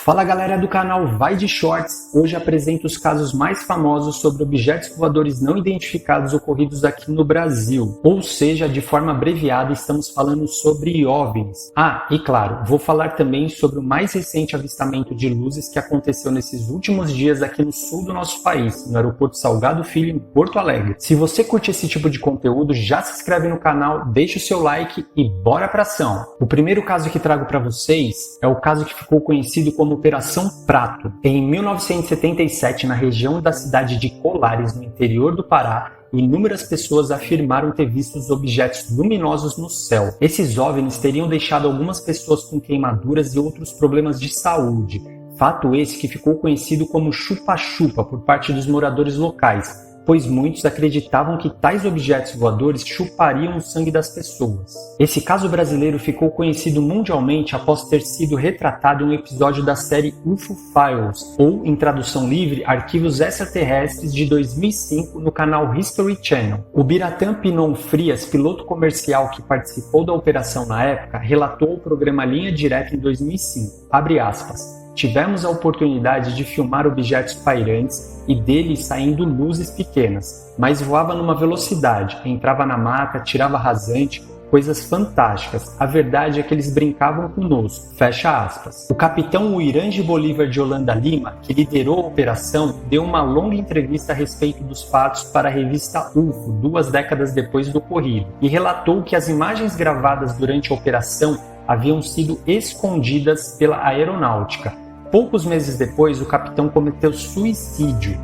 Fala galera do canal Vai de Shorts, hoje apresento os casos mais famosos sobre objetos voadores não identificados ocorridos aqui no Brasil, ou seja, de forma abreviada estamos falando sobre OVNIs. E claro, vou falar também sobre o mais recente avistamento de luzes que aconteceu nesses últimos dias aqui no sul do nosso país, no aeroporto Salgado Filho, em Porto Alegre. Se você curte esse tipo de conteúdo, já se inscreve no canal, deixa o seu like e bora pra ação! O primeiro caso que trago para vocês é o caso que ficou conhecido como Operação Prato. Em 1977, na região da cidade de Colares, no interior do Pará, inúmeras pessoas afirmaram ter visto os objetos luminosos no céu. Esses OVNIs teriam deixado algumas pessoas com queimaduras e outros problemas de saúde. Fato esse que ficou conhecido como chupa-chupa por parte dos moradores locais, pois muitos acreditavam que tais objetos voadores chupariam o sangue das pessoas. Esse caso brasileiro ficou conhecido mundialmente após ter sido retratado em um episódio da série UFO Files, ou, em tradução livre, Arquivos Extraterrestres, de 2005, no canal History Channel. O Biratã Pinon Frias, piloto comercial que participou da operação na época, relatou ao programa Linha Direta em 2005, abre aspas, tivemos a oportunidade de filmar objetos pairantes e deles saindo luzes pequenas, mas voava numa velocidade, entrava na mata, tirava rasante, coisas fantásticas. A verdade é que eles brincavam conosco, fecha aspas. O capitão Uirange Bolívar de Holanda Lima, que liderou a operação, deu uma longa entrevista a respeito dos fatos para a revista UFO, 2 décadas depois do ocorrido, e relatou que as imagens gravadas durante a operação haviam sido escondidas pela aeronáutica. Poucos meses depois, o capitão cometeu suicídio.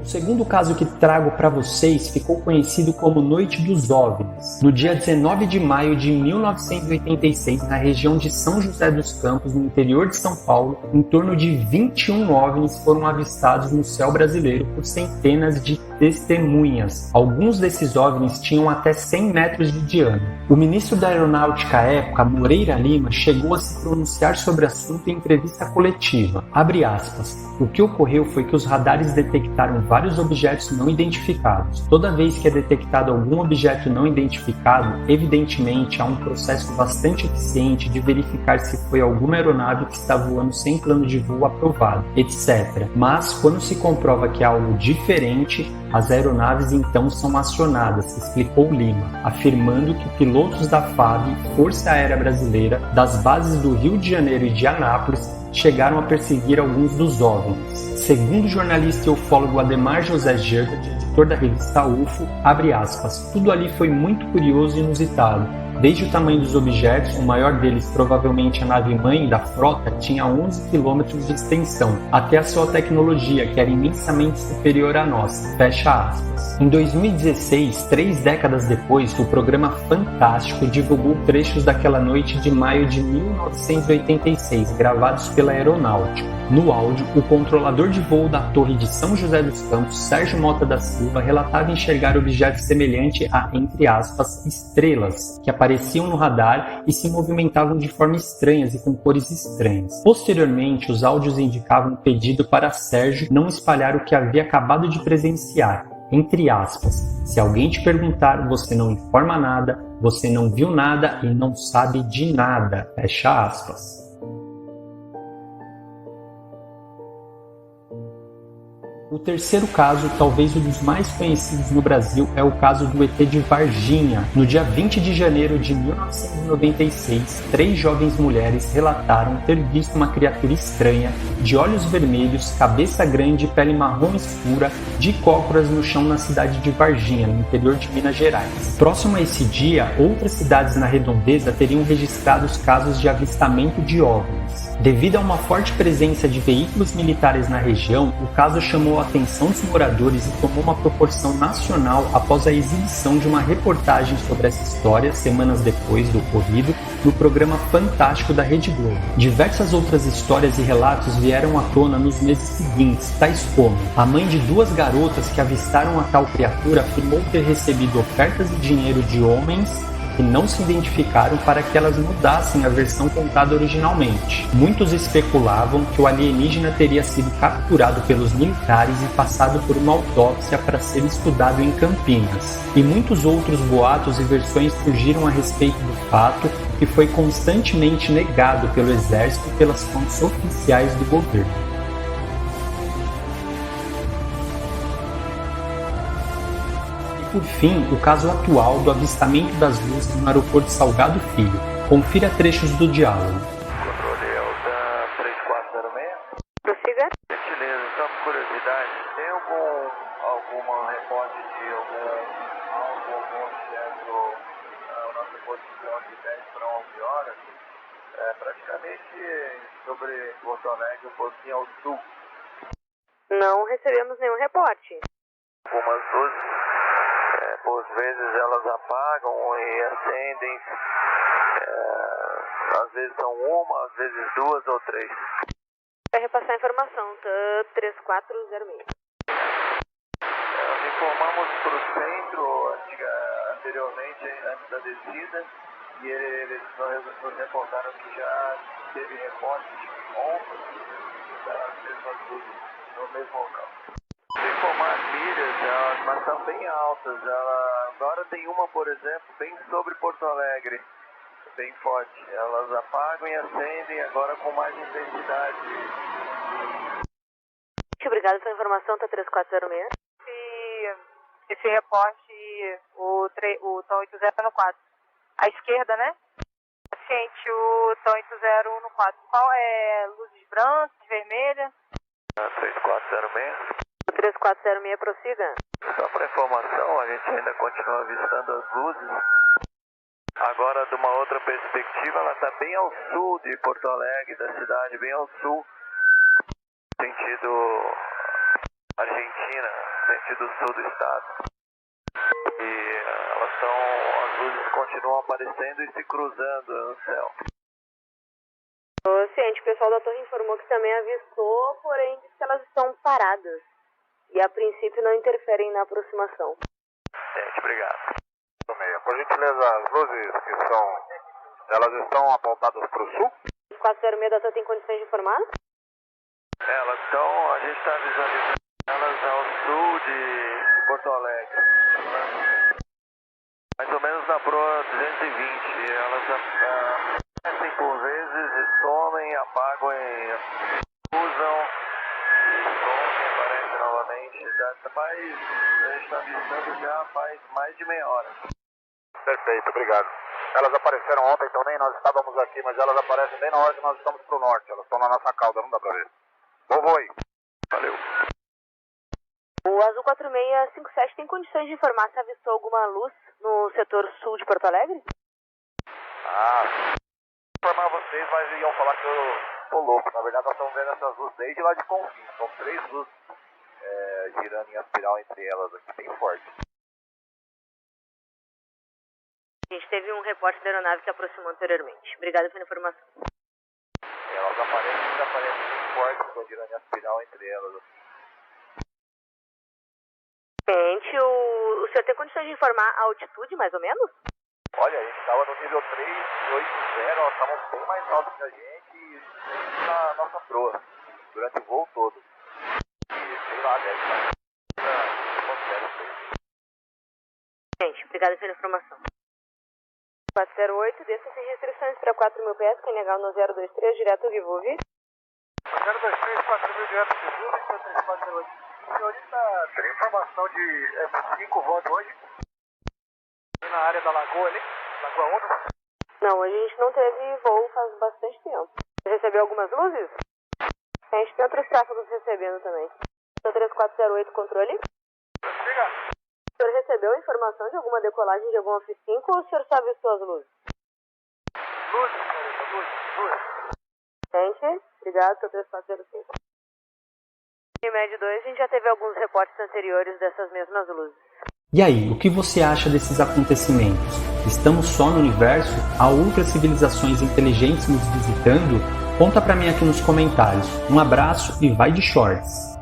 O segundo caso que trago para vocês ficou conhecido como Noite dos OVNIs. No dia 19 de maio de 1986, na região de São José dos Campos, no interior de São Paulo, em torno de 21 OVNIs foram avistados no céu brasileiro por centenas de testemunhas. Alguns desses OVNIs tinham até 100 metros de diâmetro. O ministro da Aeronáutica à época, Moreira Lima, chegou a se pronunciar sobre o assunto em entrevista coletiva. Abre aspas. O que ocorreu foi que os radares detectaram vários objetos não identificados. Toda vez que é detectado algum objeto não identificado, evidentemente há um processo bastante eficiente de verificar se foi alguma aeronave que está voando sem plano de voo aprovado, etc. Mas, quando se comprova que é algo diferente, as aeronaves então são acionadas, explicou Lima, afirmando que pilotos da FAB, Força Aérea Brasileira, das bases do Rio de Janeiro e de Anápolis, chegaram a perseguir alguns dos OVNIs. Segundo o jornalista e ufólogo Ademar José Gerda, editor da revista UFO, abre aspas, tudo ali foi muito curioso e inusitado. Desde o tamanho dos objetos, o maior deles, provavelmente a nave-mãe da frota, tinha 11 km de extensão, até a sua tecnologia, que era imensamente superior à nossa. Fecha aspas. Em 2016, 3 décadas depois, o programa Fantástico divulgou trechos daquela noite de maio de 1986, gravados pela Aeronáutica. No áudio, o controlador de voo da Torre de São José dos Campos, Sérgio Mota da Silva, relatava enxergar objetos semelhantes a, entre aspas, estrelas, que apareciam no radar e se movimentavam de forma estranhas e com cores estranhas. Posteriormente, os áudios indicavam um pedido para Sérgio não espalhar o que havia acabado de presenciar. Entre aspas, se alguém te perguntar, você não informa nada, você não viu nada e não sabe de nada. Fecha aspas. O terceiro caso, talvez um dos mais conhecidos no Brasil, é o caso do ET de Varginha. No dia 20 de janeiro de 1996, 3 jovens mulheres relataram ter visto uma criatura estranha, de olhos vermelhos, cabeça grande e pele marrom escura, de cócoras no chão na cidade de Varginha, no interior de Minas Gerais. Próximo a esse dia, outras cidades na redondeza teriam registrado os casos de avistamento de OVNIs. Devido a uma forte presença de veículos militares na região, o caso chamou a atenção dos moradores e tomou uma proporção nacional após a exibição de uma reportagem sobre essa história, semanas depois do ocorrido, no programa Fantástico da Rede Globo. Diversas outras histórias e relatos vieram à tona nos meses seguintes, tais como a mãe de 2 garotas que avistaram a tal criatura afirmou ter recebido ofertas de dinheiro de homens que não se identificaram para que elas mudassem a versão contada originalmente. Muitos especulavam que o alienígena teria sido capturado pelos militares e passado por uma autópsia para ser estudado em Campinas. E muitos outros boatos e versões surgiram a respeito do fato, que foi constantemente negado pelo exército e pelas fontes oficiais do governo. Por fim, o caso atual do avistamento das luzes no aeroporto Salgado Filho. Confira trechos do diálogo. Controle Elsa 3406. Prossiga. Gentileza, só por curiosidade, tem alguma reporte de algum objeto no nosso posição de 10 para 11 horas? Praticamente sobre Porto Alegre, um pouquinho ao sul. Não recebemos nenhum reporte. Algumas luzes, por vezes elas apagam e acendem, às vezes são uma, às vezes duas ou três. Vai repassar a informação, 3406. Nós informamos para o centro anteriormente, antes da descida, e eles nos reportaram que já teve reporte ontem das mesmas luzes no mesmo local. Informar as milhas, mas estão bem altas. Agora tem uma, por exemplo, bem sobre Porto Alegre, bem forte. Elas apagam e acendem agora com mais intensidade. Muito obrigado pela informação, 3406. Esse reporte, o Tom 8014. À esquerda, né? Paciente, o Tom 8014. Qual é? Luzes brancas, vermelhas? 3406. 3406, prossiga. Só para informação, a gente ainda continua avistando as luzes. Agora, de uma outra perspectiva, ela está bem ao sul de Porto Alegre, da cidade, bem ao sul, sentido Argentina, sentido sul do estado. E as luzes continuam aparecendo e se cruzando no céu. O ciente, o pessoal da torre informou que também avistou, porém diz que elas estão paradas. E a princípio não interferem na aproximação. Gente, obrigado. Por gentileza, as luzes elas estão apontadas para o sul? 406 da torre tem condições de informar? A gente está visualizando elas ao sul de Porto Alegre. Mais ou menos na proa 220. Elas aparecem por vezes e somem, apagam e usam. Aparece novamente, a gente está avistando já faz mais de meia hora. Perfeito, obrigado. Elas apareceram ontem também, nós estávamos aqui, mas elas aparecem bem na hora que nós estamos para o norte. Elas estão na nossa cauda, não dá para ver. Bom voo aí. Valeu. O Azul 4657 tem condições de informar se avistou alguma luz no setor sul de Porto Alegre? Informar vocês, mas iam falar que eu tô louco. Na verdade, nós estamos vendo essas luzes desde lá de Confins. São 3 luzes girando em espiral entre elas aqui, bem forte. A gente teve um reporte da aeronave que aproximou anteriormente. Obrigada pela informação. Elas aparecem bem fortes, estão girando em espiral entre elas. Gente, o senhor tem condições de informar a altitude, mais ou menos? Olha, a gente estava no nível 380, elas estavam bem mais altas que a gente e na nossa proa, durante o voo todo. E sei lá, deve estar. Gente, obrigada pela informação. 408, desça sem restrições para 4.000 pés, quem legal no 023, direto Givuvi. 023, 4.000 direto Givuvi, 3408. Senhorita, tem informação de 5 voos hoje? Na área da lagoa ali? Lagoa 1? Não, a gente não teve voo faz bastante tempo. Você recebeu algumas luzes? A gente tem outros tráfegos recebendo também. 3408, controle? Obrigado. O senhor recebeu informação de alguma decolagem de algum F5 ou o senhor só avistou as luzes? Luzes, senhorita, luzes. Gente, obrigado, 3405. Em média 2, a gente já teve alguns reportes anteriores dessas mesmas luzes. E aí, o que você acha desses acontecimentos? Estamos só no universo? Há outras civilizações inteligentes nos visitando? Conta pra mim aqui nos comentários. Um abraço e vai de shorts!